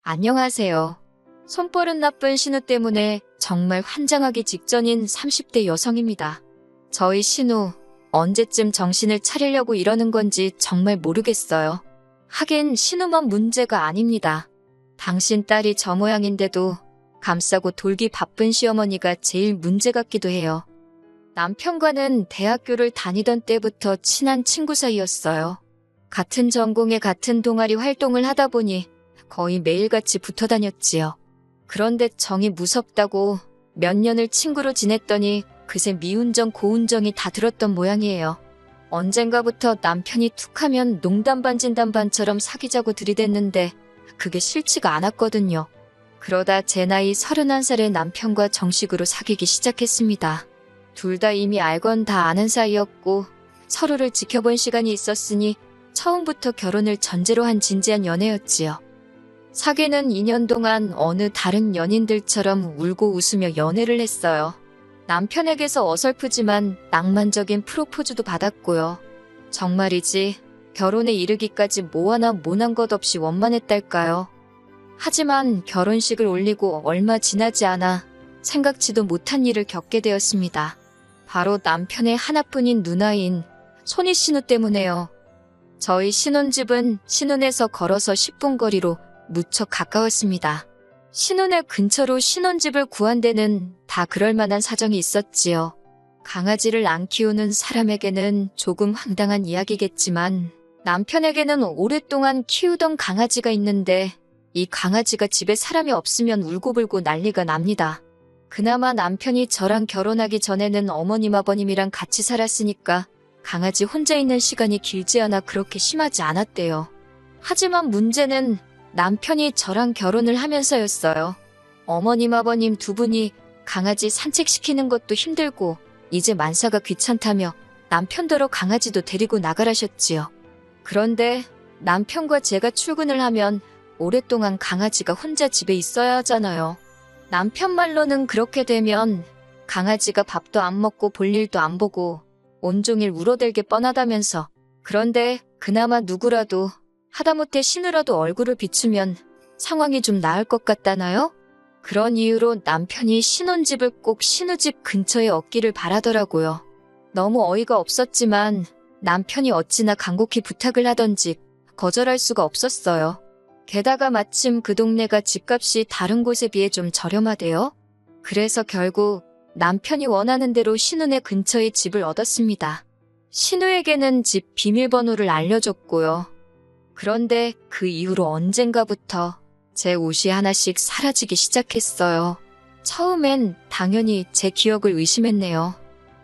안녕하세요. 손버릇 나쁜 신우 때문에 정말 환장하기 직전인 30대 여성입니다. 저희 신우, 언제쯤 정신을 차리려고 이러는 건지 정말 모르겠어요. 하긴 신우만 문제가 아닙니다. 당신 딸이 저 모양인데도 감싸고 돌기 바쁜 시어머니가 제일 문제 같기도 해요. 남편과는 대학교를 다니던 때부터 친한 친구 사이였어요. 같은 전공에 같은 동아리 활동을 하다 보니 거의 매일같이 붙어 다녔지요. 그런데 정이 무섭다고 몇 년을 친구로 지냈더니 그새 미운정 고운정이 다 들었던 모양이에요. 언젠가부터 남편이 툭하면 농담 반 진담 반처럼 사귀자고 들이댔는데 그게 싫지가 않았거든요. 그러다 제 나이 31살의 남편과 정식으로 사귀기 시작했습니다. 둘 다 이미 알건 다 아는 사이였고 서로를 지켜본 시간이 있었으니 처음부터 결혼을 전제로 한 진지한 연애였지요. 사귀는 2년 동안 어느 다른 연인들처럼 울고 웃으며 연애를 했어요. 남편에게서 어설프지만 낭만적인 프로포즈도 받았고요. 정말이지 결혼에 이르기까지 뭐 하나 모난 것 없이 원만했달까요. 하지만 결혼식을 올리고 얼마 지나지 않아 생각지도 못한 일을 겪게 되었습니다. 바로 남편의 하나뿐인 누나인 손희 신우 때문에요. 저희 신혼집은 신혼에서 걸어서 10분 거리로 무척 가까웠습니다. 신혼의 근처로 신혼집을 구한 데는 다 그럴 만한 사정이 있었지요. 강아지를 안 키우는 사람에게는 조금 황당한 이야기겠지만 남편에게는 오랫동안 키우던 강아지가 있는데 이 강아지가 집에 사람이 없으면 울고불고 난리가 납니다. 그나마 남편이 저랑 결혼하기 전에는 어머님 아버님이랑 같이 살았으니까 강아지 혼자 있는 시간이 길지 않아 그렇게 심하지 않았대요. 하지만 문제는 남편이 저랑 결혼을 하면서였어요. 어머님 아버님 두 분이 강아지 산책시키는 것도 힘들고 이제 만사가 귀찮다며 남편더러 강아지도 데리고 나가라셨지요. 그런데 남편과 제가 출근을 하면 오랫동안 강아지가 혼자 집에 있어야 하잖아요. 남편 말로는 그렇게 되면 강아지가 밥도 안 먹고 볼 일도 안 보고 온종일 울어댈 게 뻔하다면서. 그런데 그나마 누구라도 하다못해 신우라도 얼굴을 비추면 상황이 좀 나을 것 같다나요? 그런 이유로 남편이 신혼집을 꼭 신우집 근처에 얻기를 바라더라고요. 너무 어이가 없었지만 남편이 어찌나 간곡히 부탁을 하던지 거절할 수가 없었어요. 게다가 마침 그 동네가 집값이 다른 곳에 비해 좀 저렴하대요. 그래서 결국 남편이 원하는 대로 신우네 근처에 집을 얻었습니다. 신우에게는 집 비밀번호를 알려줬고요. 그런데 그 이후로 언젠가부터 제 옷이 하나씩 사라지기 시작했어요. 처음엔 당연히 제 기억을 의심했네요.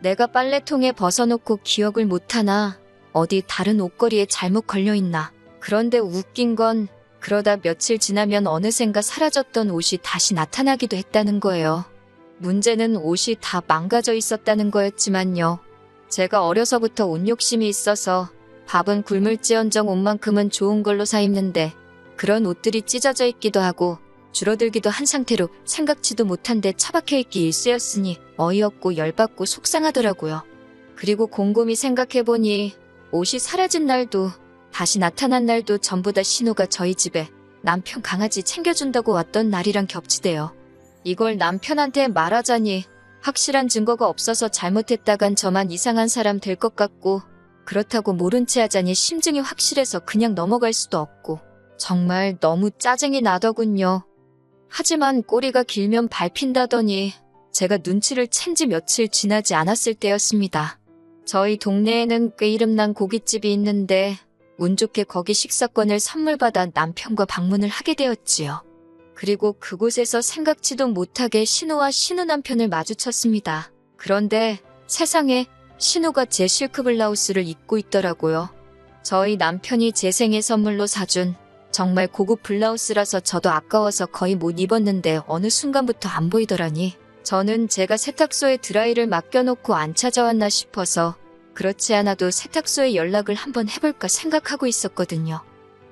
내가 빨래통에 벗어놓고 기억을 못하나 어디 다른 옷걸이에 잘못 걸려있나. 그런데 웃긴 건 그러다 며칠 지나면 어느샌가 사라졌던 옷이 다시 나타나기도 했다는 거예요. 문제는 옷이 다 망가져 있었다는 거였지만요. 제가 어려서부터 옷 욕심이 있어서 밥은 굶을지언정 옷만큼은 좋은 걸로 사 입는데 그런 옷들이 찢어져 있기도 하고 줄어들기도 한 상태로 생각지도 못한 데 처박혀 있기 일쑤였으니 어이없고 열받고 속상하더라고요. 그리고 곰곰이 생각해보니 옷이 사라진 날도 다시 나타난 날도 전부 다 신우가 저희 집에 남편 강아지 챙겨준다고 왔던 날이랑 겹치대요. 이걸 남편한테 말하자니 확실한 증거가 없어서 잘못했다간 저만 이상한 사람 될 것 같고 그렇다고 모른 채 하자니 심증이 확실해서 그냥 넘어갈 수도 없고 정말 너무 짜증이 나더군요. 하지만 꼬리가 길면 밟힌다더니 제가 눈치를 챈 지 며칠 지나지 않았을 때였습니다. 저희 동네에는 꽤 이름난 고깃집이 있는데 운 좋게 거기 식사권을 선물 받아 남편과 방문을 하게 되었지요. 그리고 그곳에서 생각지도 못하게 신우와 신우 남편을 마주쳤습니다. 그런데 세상에 신우가 제 실크 블라우스를 입고 있더라고요. 저희 남편이 제 생일 선물로 사준 정말 고급 블라우스라서 저도 아까워서 거의 못 입었는데 어느 순간부터 안 보이더라니 저는 제가 세탁소에 드라이를 맡겨놓고 안 찾아왔나 싶어서 그렇지 않아도 세탁소에 연락을 한번 해볼까 생각하고 있었거든요.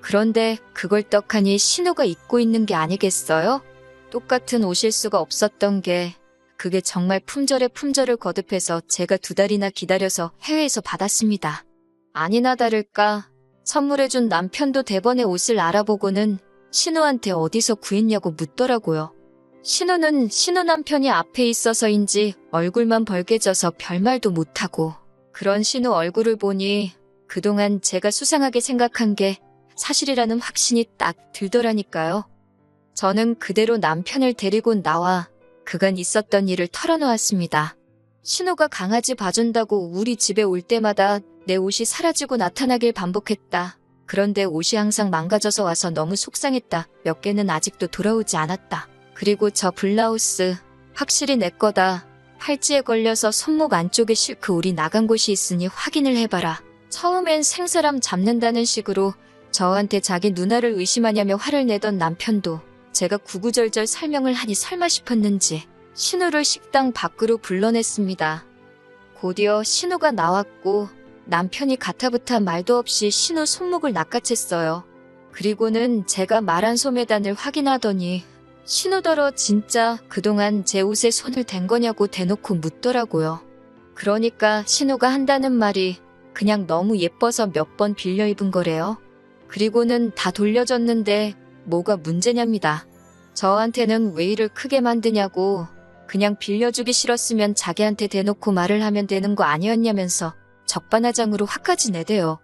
그런데 그걸 떡하니 신우가 입고 있는 게 아니겠어요? 똑같은 옷일 수가 없었던 게 그게 정말 품절에 품절을 거듭해서 제가 2달이나 기다려서 해외에서 받았습니다. 아니나 다를까 선물해준 남편도 대번에 옷을 알아보고는 신우한테 어디서 구했냐고 묻더라고요. 신우는 신우 남편이 앞에 있어서인지 얼굴만 벌개져서 별말도 못하고, 그런 신우 얼굴을 보니 그동안 제가 수상하게 생각한 게 사실이라는 확신이 딱 들더라니까요. 저는 그대로 남편을 데리고 나와 그간 있었던 일을 털어놓았습니다. 신우가 강아지 봐준다고 우리 집에 올 때마다 내 옷이 사라지고 나타나길 반복했다. 그런데 옷이 항상 망가져서 와서 너무 속상했다. 몇 개는 아직도 돌아오지 않았다. 그리고 저 블라우스 확실히 내 거다. 팔찌에 걸려서 손목 안쪽에 실크 올이 나간 곳이 있으니 확인을 해봐라. 처음엔 생사람 잡는다는 식으로 저한테 자기 누나를 의심하냐며 화를 내던 남편도 제가 구구절절 설명을 하니 설마 싶었는지 신우를 식당 밖으로 불러냈습니다. 곧이어 신우가 나왔고 남편이 가타부타 말도 없이 신우 손목을 낚아챘어요. 그리고는 제가 말한 소매단을 확인하더니 신우더러 진짜 그동안 제 옷에 손을 댄 거냐고 대놓고 묻더라고요. 그러니까 신우가 한다는 말이 그냥 너무 예뻐서 몇 번 빌려 입은 거래요. 그리고는 다 돌려줬는데 뭐가 문제냐입니다. 저한테는 왜 일을 크게 만드냐고, 그냥 빌려주기 싫었으면 자기한테 대놓고 말을 하면 되는 거 아니었냐면서 적반하장으로 화까지 내대요.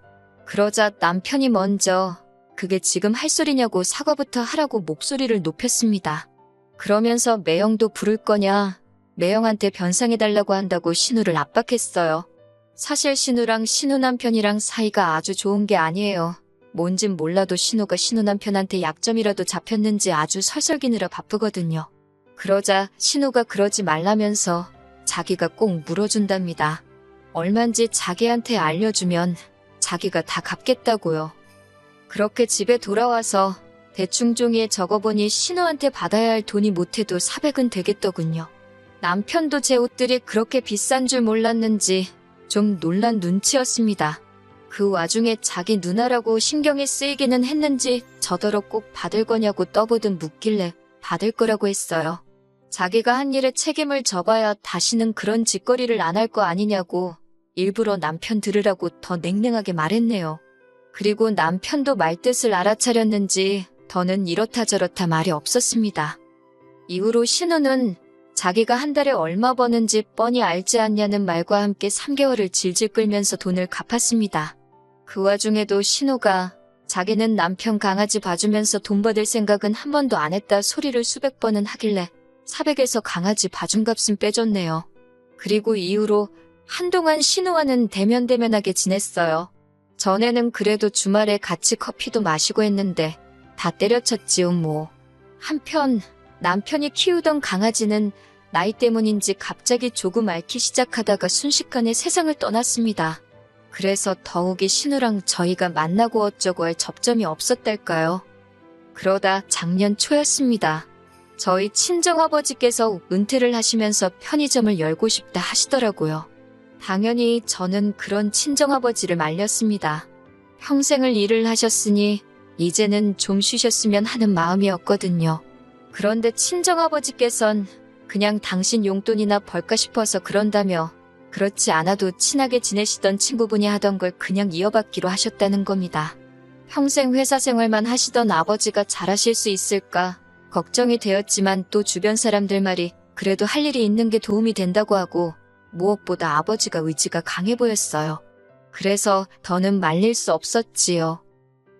그러자 남편이 먼저 그게 지금 할 소리냐고 사과부터 하라고 목소리를 높였습니다. 그러면서 매형도 부를 거냐, 매형한테 변상해달라고 한다고 신우를 압박했어요. 사실 신우랑 신우 남편이랑 사이가 아주 좋은 게 아니에요. 뭔진 몰라도 신우가 신우 남편한테 약점이라도 잡혔는지 아주 설설기느라 바쁘거든요. 그러자 신우가 그러지 말라면서 자기가 꼭 물어준답니다. 얼만지 자기한테 알려주면 자기가 다 갚겠다고요. 그렇게 집에 돌아와서 대충 종이에 적어보니 신우한테 받아야 할 돈이 못해도 400은 되겠더군요. 남편도 제 옷들이 그렇게 비싼 줄 몰랐는지 좀 놀란 눈치였습니다. 그 와중에 자기 누나라고 신경이 쓰이기는 했는지 저더러 꼭 받을 거냐고 떠보듯 묻길래 받을 거라고 했어요. 자기가 한 일에 책임을 져봐야 다시는 그런 짓거리를 안 할 거 아니냐고 일부러 남편 들으라고 더 냉랭하게 말했네요. 그리고 남편도 말뜻을 알아차렸는지 더는 이렇다 저렇다 말이 없었습니다. 이후로 신우는 자기가 한 달에 얼마 버는지 뻔히 알지 않냐는 말과 함께 3개월을 질질 끌면서 돈을 갚았습니다. 그 와중에도 신우가 자기는 남편 강아지 봐주면서 돈 받을 생각은 한 번도 안 했다 소리를 수백 번은 하길래 400에서 강아지 봐준 값은 빼줬네요. 그리고 이후로 한동안 신우와는 대면대면하게 지냈어요. 전에는 그래도 주말에 같이 커피도 마시고 했는데 다 때려쳤지요 뭐. 한편 남편이 키우던 강아지는 나이 때문인지 갑자기 조금 앓기 시작하다가 순식간에 세상을 떠났습니다. 그래서 더욱이 신우랑 저희가 만나고 어쩌고 할 접점이 없었달까요. 그러다 작년 초였습니다. 저희 친정아버지께서 은퇴를 하시면서 편의점을 열고 싶다 하시더라고요. 당연히 저는 그런 친정아버지를 말렸습니다. 평생을 일을 하셨으니 이제는 좀 쉬셨으면 하는 마음이었거든요. 그런데 친정아버지께선 그냥 당신 용돈이나 벌까 싶어서 그런다며 그렇지 않아도 친하게 지내시던 친구분이 하던 걸 그냥 이어받기로 하셨다는 겁니다. 평생 회사 생활만 하시던 아버지가 잘하실 수 있을까 걱정이 되었지만 또 주변 사람들 말이 그래도 할 일이 있는 게 도움이 된다고 하고 무엇보다 아버지가 의지가 강해 보였어요. 그래서 더는 말릴 수 없었지요.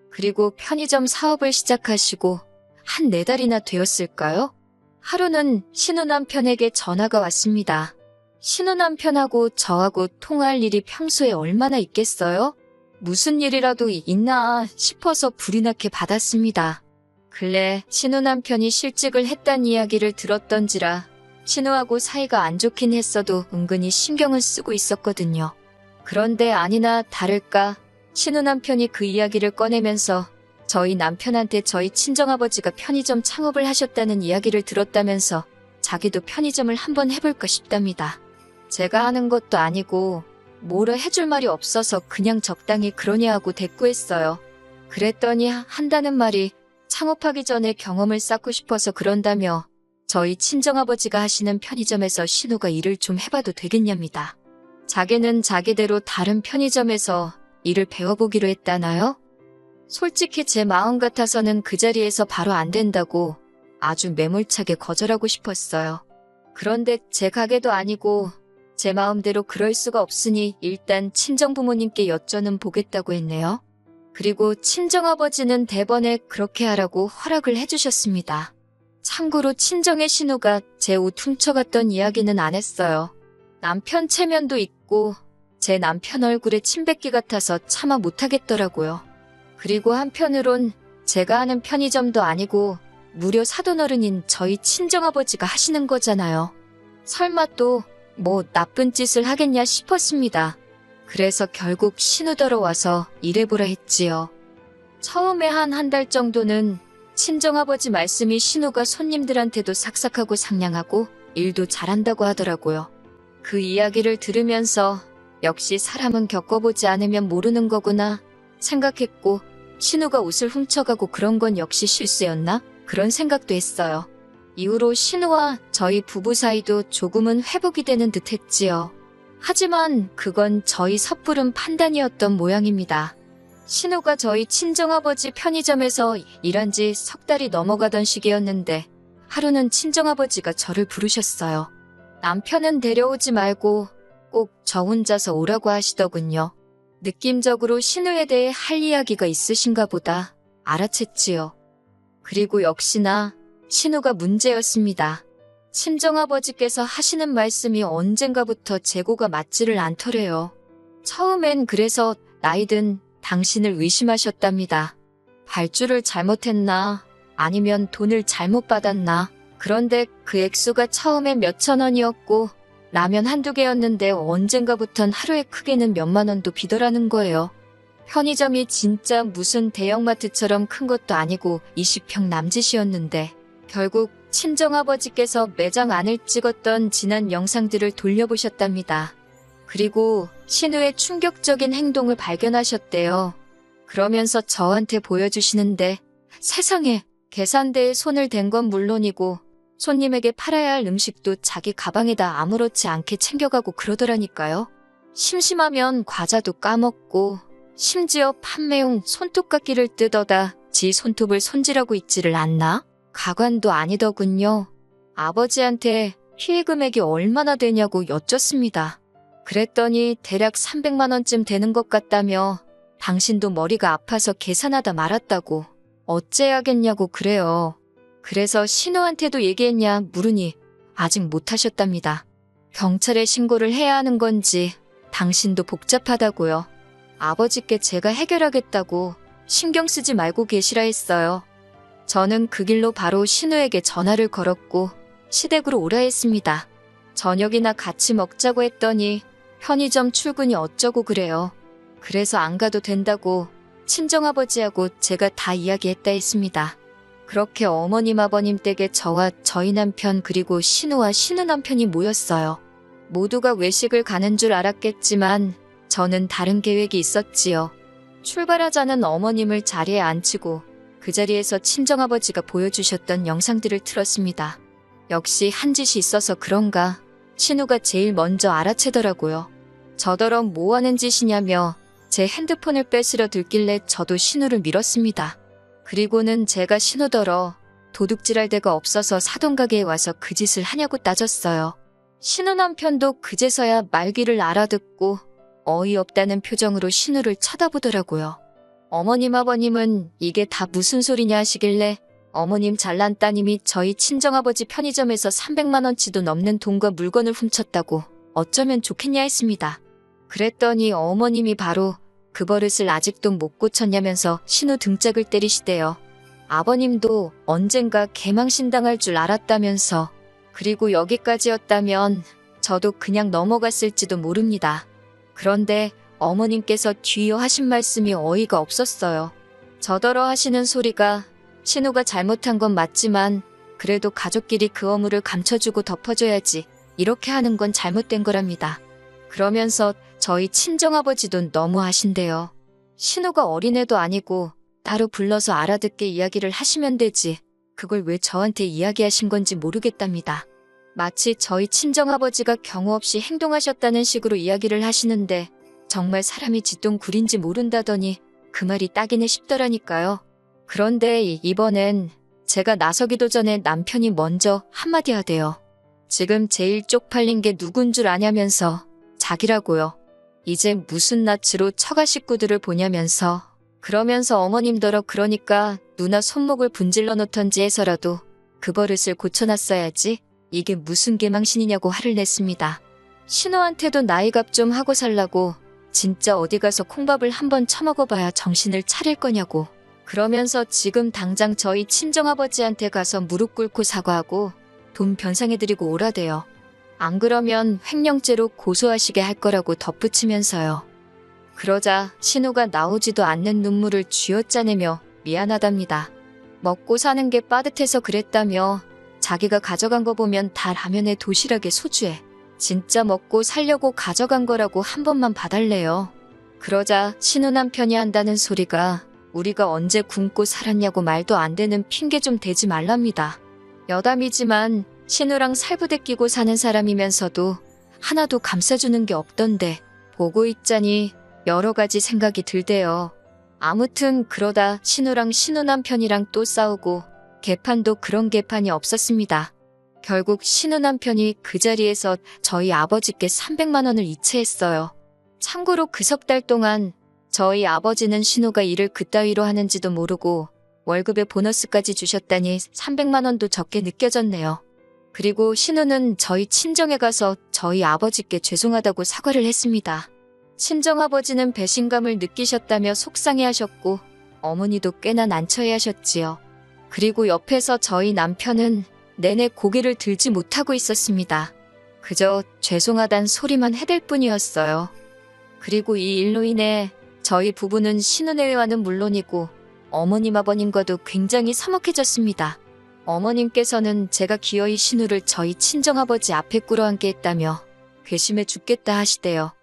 그리고 편의점 사업을 시작하시고 한 4달이나 되었을까요? 하루는 신우 남편에게 전화가 왔습니다. 신우 남편하고 저하고 통화할 일이 평소에 얼마나 있겠어요? 무슨 일이라도 있나 싶어서 불이 나게 받았습니다. 근래 신우 남편이 실직을 했단 이야기를 들었던지라 신우하고 사이가 안 좋긴 했어도 은근히 신경을 쓰고 있었거든요. 그런데 아니나 다를까 신우 남편이 그 이야기를 꺼내면서 저희 남편한테 저희 친정아버지가 편의점 창업을 하셨다는 이야기를 들었다면서 자기도 편의점을 한번 해볼까 싶답니다. 제가 하는 것도 아니고 뭐라 해줄 말이 없어서 그냥 적당히 그러냐 하고 대꾸했어요. 그랬더니 한다는 말이 창업하기 전에 경험을 쌓고 싶어서 그런다며 저희 친정아버지가 하시는 편의점에서 신우가 일을 좀 해봐도 되겠냐입니다. 자기는 자기대로 다른 편의점에서 일을 배워보기로 했다나요? 솔직히 제 마음 같아서는 그 자리에서 바로 안 된다고 아주 매몰차게 거절하고 싶었어요. 그런데 제 가게도 아니고 제 마음대로 그럴 수가 없으니 일단 친정부모님께 여쭤는 보겠다고 했네요. 그리고 친정아버지는 대번에 그렇게 하라고 허락을 해주셨습니다. 참고로 친정의 신우가 제 옷 훔쳐갔던 이야기는 안 했어요. 남편 체면도 있고 제 남편 얼굴에 침 뱉기 같아서 차마 못하겠더라고요. 그리고 한편으론 제가 하는 편의점도 아니고 무려 사돈어른인 저희 친정아버지가 하시는 거잖아요. 설마 또 뭐 나쁜 짓을 하겠냐 싶었습니다. 그래서 결국 신우더러 와서 일해보라 했지요. 처음에 한 달 정도는 친정아버지 말씀이 신우가 손님들한테도 삭삭하고 상냥하고 일도 잘한다고 하더라고요. 그 이야기를 들으면서 역시 사람은 겪어보지 않으면 모르는 거구나 생각했고, 신우가 옷을 훔쳐가고 그런 건 역시 실수였나? 그런 생각도 했어요. 이후로 신우와 저희 부부 사이도 조금은 회복이 되는 듯 했지요. 하지만 그건 저희 섣부른 판단이었던 모양입니다. 신우가 저희 친정아버지 편의점에서 일한 지 석 달이 넘어가던 시기였는데 하루는 친정아버지가 저를 부르셨어요. 남편은 데려오지 말고 꼭 저 혼자서 오라고 하시더군요. 느낌적으로 신우에 대해 할 이야기가 있으신가 보다 알아챘지요. 그리고 역시나 신우가 문제였습니다. 친정아버지께서 하시는 말씀이 언젠가부터 재고가 맞지를 않더래요. 처음엔 그래서 나이든 당신을 의심하셨답니다. 발주를 잘못했나 아니면 돈을 잘못 받았나. 그런데 그 액수가 처음엔 몇천 원이었고 라면 한두 개였는데 언젠가부턴 하루에 크게는 몇만 원도 비더라는 거예요. 편의점이 진짜 무슨 대형마트처럼 큰 것도 아니고 20평 남짓이었는데 결국 친정아버지께서 매장 안을 찍었던 지난 영상들을 돌려보셨답니다. 그리고 신우의 충격적인 행동을 발견하셨대요. 그러면서 저한테 보여주시는데 세상에, 계산대에 손을 댄 건 물론이고 손님에게 팔아야 할 음식도 자기 가방에다 아무렇지 않게 챙겨가고 그러더라니까요. 심심하면 과자도 까먹고 심지어 판매용 손톱깎이를 뜯어다 지 손톱을 손질하고 있지를 않나? 가관도 아니더군요. 아버지한테 피해 금액이 얼마나 되냐고 여쭙습니다. 그랬더니 대략 300만 원쯤 되는 것 같다며 당신도 머리가 아파서 계산하다 말았다고 어째야겠냐고 그래요. 그래서 신우한테도 얘기했냐 물으니 아직 못하셨답니다. 경찰에 신고를 해야 하는 건지 당신도 복잡하다고요. 아버지께 제가 해결하겠다고 신경 쓰지 말고 계시라 했어요. 저는 그 길로 바로 신우에게 전화를 걸었고 시댁으로 오라 했습니다. 저녁이나 같이 먹자고 했더니 편의점 출근이 어쩌고 그래요. 그래서 안 가도 된다고 친정아버지하고 제가 다 이야기했다 했습니다. 그렇게 어머님 아버님 댁에 저와 저희 남편 그리고 신우와 신우 남편이 모였어요. 모두가 외식을 가는 줄 알았겠지만 저는 다른 계획이 있었지요. 출발하자는 어머님을 자리에 앉히고 그 자리에서 친정아버지가 보여주셨던 영상들을 틀었습니다. 역시 한 짓이 있어서 그런가 신우가 제일 먼저 알아채더라고요. 저더러 뭐 하는 짓이냐며 제 핸드폰을 뺏으려 들길래 저도 신우를 밀었습니다. 그리고는 제가 신우더러 도둑질할 데가 없어서 사돈가게에 와서 그 짓을 하냐고 따졌어요. 신우 남편도 그제서야 말귀를 알아듣고 어이없다는 표정으로 신우를 쳐다보더라고요. 어머님 아버님은 이게 다 무슨 소리냐 하시길래 어머님 잘난 따님이 저희 친정아버지 편의점에서 300만 원치도 넘는 돈과 물건을 훔쳤다고 어쩌면 좋겠냐 했습니다. 그랬더니 어머님이 바로 그 버릇을 아직도 못 고쳤냐면서 신우 등짝을 때리시대요. 아버님도 언젠가 개망신당할 줄 알았다면서. 그리고 여기까지였다면 저도 그냥 넘어갔을지도 모릅니다. 그런데 어머님께서 뒤이어 하신 말씀이 어이가 없었어요. 저더러 하시는 소리가 신우가 잘못한 건 맞지만 그래도 가족끼리 그 어물을 감춰주고 덮어줘야지 이렇게 하는 건 잘못된 거랍니다. 그러면서 저희 친정아버지도 너무 하신대요. 신우가 어린애도 아니고 따로 불러서 알아듣게 이야기를 하시면 되지. 그걸 왜 저한테 이야기하신 건지 모르겠답니다. 마치 저희 친정아버지가 경우 없이 행동하셨다는 식으로 이야기를 하시는데 정말 사람이 쥐똥 굴인지 모른다더니 그 말이 딱이네 싶더라니까요. 그런데 이번엔 제가 나서기도 전에 남편이 먼저 한마디 하대요. 지금 제일 쪽팔린 게 누군 줄 아냐면서 자기라고요. 이제 무슨 낯으로 처가 식구들을 보냐면서 그러면서 어머님더러 그러니까 누나 손목을 분질러 놓던지 해서라도 그 버릇을 고쳐놨어야지 이게 무슨 개망신이냐고 화를 냈습니다. 신우한테도 나이값 좀 하고 살라고 진짜 어디 가서 콩밥을 한번 처먹어봐야 정신을 차릴 거냐고 그러면서 지금 당장 저희 친정아버지한테 가서 무릎 꿇고 사과하고 돈 변상해드리고 오라대요. 안 그러면 횡령죄로 고소하시게 할 거라고 덧붙이면서요. 그러자 신우가 나오지도 않는 눈물을 쥐어짜내며 미안하답니다. 먹고 사는 게 빠듯해서 그랬다며 자기가 가져간 거 보면 다 라면에 도시락에 소주에 진짜 먹고 살려고 가져간 거라고 한 번만 봐달래요. 그러자 신우 남편이 한다는 소리가 우리가 언제 굶고 살았냐고 말도 안 되는 핑계 좀 대지 말랍니다. 여담이지만 신우랑 살부대 끼고 사는 사람이면서도 하나도 감싸주는 게 없던데 보고 있자니 여러 가지 생각이 들대요. 아무튼 그러다 신우랑 신우 남편이랑 또 싸우고 개판도 그런 개판이 없었습니다. 결국 신우 남편이 그 자리에서 저희 아버지께 300만 원을 이체했어요. 참고로 그 석 달 동안 저희 아버지는 신우가 일을 그따위로 하는지도 모르고 월급에 보너스까지 주셨다니 300만 원도 적게 느껴졌네요. 그리고 신우는 저희 친정에 가서 저희 아버지께 죄송하다고 사과를 했습니다. 친정아버지는 배신감을 느끼셨다며 속상해하셨고 어머니도 꽤나 난처해하셨지요. 그리고 옆에서 저희 남편은 내내 고개를 들지 못하고 있었습니다. 그저 죄송하단 소리만 해댈 뿐이었어요. 그리고 이 일로 인해 저희 부부는 신우네와는 물론이고 어머님 아버님과도 굉장히 서먹해졌습니다. 어머님께서는 제가 기어이 신우를 저희 친정아버지 앞에 꿇어앉게 했다며 괘씸해 죽겠다 하시대요.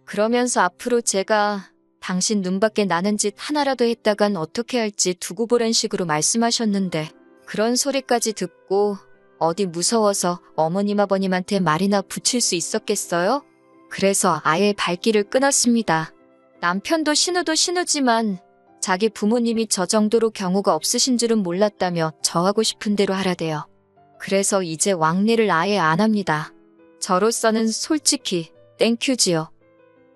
그러면서 앞으로 제가 당신 눈밖에 나는 짓 하나라도 했다간 어떻게 할지 두고 보란 식으로 말씀하셨는데 그런 소리까지 듣고 어디 무서워서 어머님 아버님한테 말이나 붙일 수 있었겠어요? 그래서 아예 발길을 끊었습니다. 남편도 신우도 신우지만 자기 부모님이 저 정도로 경우가 없으신 줄은 몰랐다며 저하고 싶은 대로 하라대요. 그래서 이제 왕래를 아예 안 합니다. 저로서는 솔직히 땡큐지요.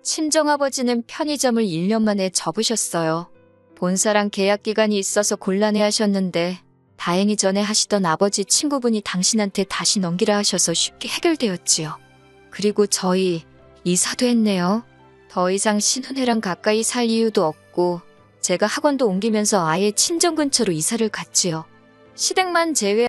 친정아버지는 편의점을 1년 만에 접으셨어요. 본사랑 계약 기간이 있어서 곤란해하셨는데 다행히 전에 하시던 아버지 친구분이 당신한테 다시 넘기라 하셔서 쉽게 해결되었지요. 그리고 저희 이사도 했네요. 더 이상 신혼애랑 가까이 살 이유도 없고 제가 학원도 옮기면서 아예 친정 근처로 이사를 갔지요. 시댁만 제외